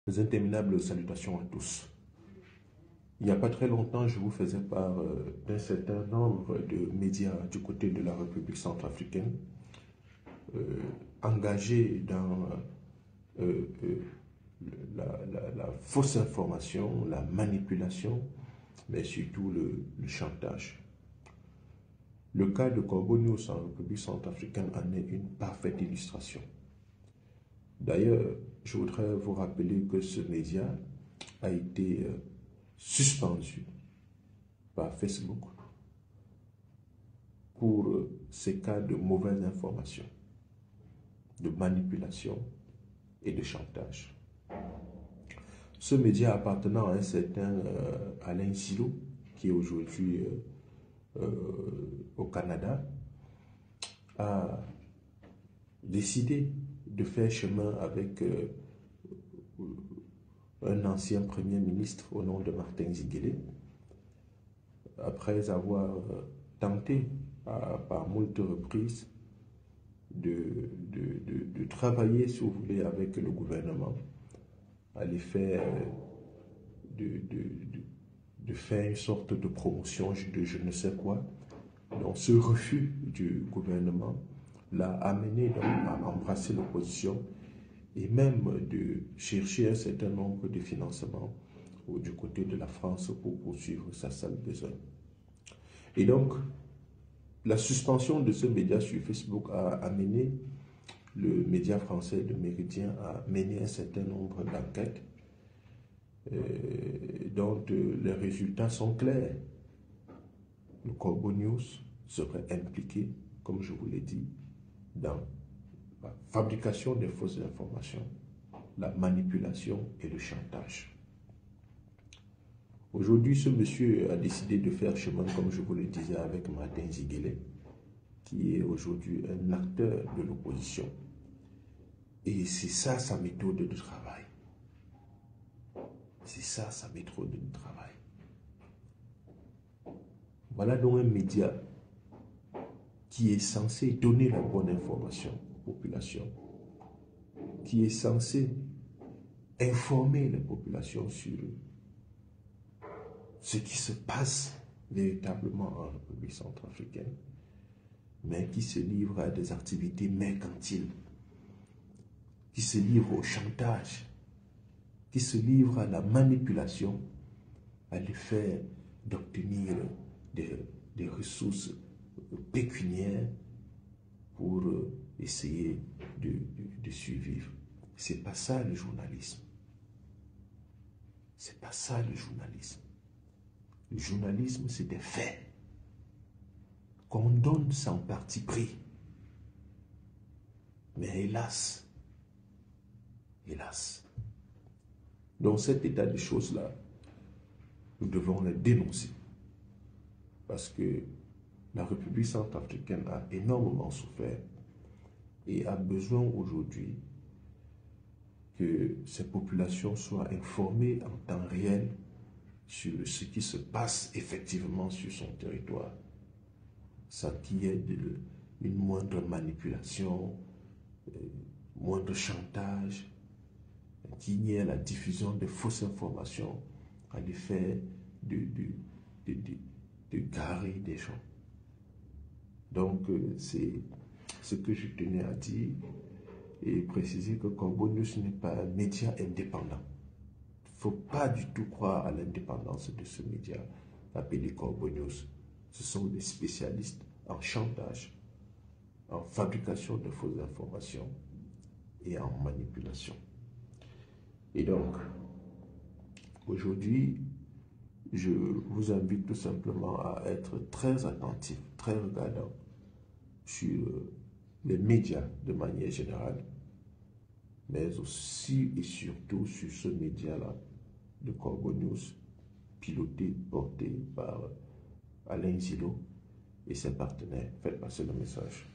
Mes interminables salutations à tous. Il n'y a pas très longtemps, je vous faisais part d'un certain nombre de médias du côté de la République centrafricaine engagés dans euh, euh, la fausse information, la manipulation, mais surtout le chantage. Le cas de Corbeau News en République centrafricaine en est une parfaite illustration. D'ailleurs, je voudrais vous rappeler que ce média a été suspendu par Facebook pour ces cas de mauvaise information, de manipulation et de chantage. Ce média appartenant à un certain Alain Silo, qui est aujourd'hui au Canada, a décidé de faire chemin avec un ancien premier ministre au nom de Martin Ziguélé, après avoir tenté par moult reprises de travailler, si vous voulez, avec le gouvernement à l'effet de faire une sorte de promotion de je ne sais quoi. Donc ce refus du gouvernement l'a amené donc à embrasser l'opposition et même de chercher un certain nombre de financements du côté de la France pour poursuivre sa sale besogne. Et donc, la suspension de ce média sur Facebook a amené le média français de Méridien à mener un certain nombre d'enquêtes dont les résultats sont clairs. Le Corbeau News serait impliqué, comme je vous l'ai dit, dans la fabrication des fausses informations, la manipulation et le chantage. Aujourd'hui, ce monsieur a décidé de faire chemin, comme je vous le disais, avec Martin Ziguélé, qui est aujourd'hui un acteur de l'opposition. Et c'est ça sa méthode de travail. C'est ça sa méthode de travail. Voilà donc un média qui est censé donner la bonne information aux populations, qui est censé informer les populations sur ce qui se passe véritablement en République centrafricaine, mais qui se livre à des activités mercantiles, qui se livre au chantage, qui se livre à la manipulation, à l'effet d'obtenir des ressources pécuniaires pour essayer de survivre. C'est pas ça le journalisme. C'est pas ça le journalisme. Le journalisme, c'est des faits qu'on donne sans parti pris. Mais hélas, dans cet état de choses-là, nous devons les dénoncer. Parce que la République centrafricaine a énormément souffert et a besoin aujourd'hui que ces populations soient informées en temps réel sur ce qui se passe effectivement sur son territoire, sans qu'il y ait une moindre manipulation, moindre chantage, qu'il y ait la diffusion de fausses informations à l'effet de garer des gens. Donc, c'est ce que je tenais à dire et préciser que Corbeau News n'est pas un média indépendant. Il ne faut pas du tout croire à l'indépendance de ce média appelé Corbeau News. Ce sont des spécialistes en chantage, en fabrication de fausses informations et en manipulation. Et donc, aujourd'hui, je vous invite tout simplement à être très attentif, très regardant sur les médias de manière générale, mais aussi et surtout sur ce média-là de Corbeau News, piloté, porté par Alain Zilo et ses partenaires. Faites passer le message.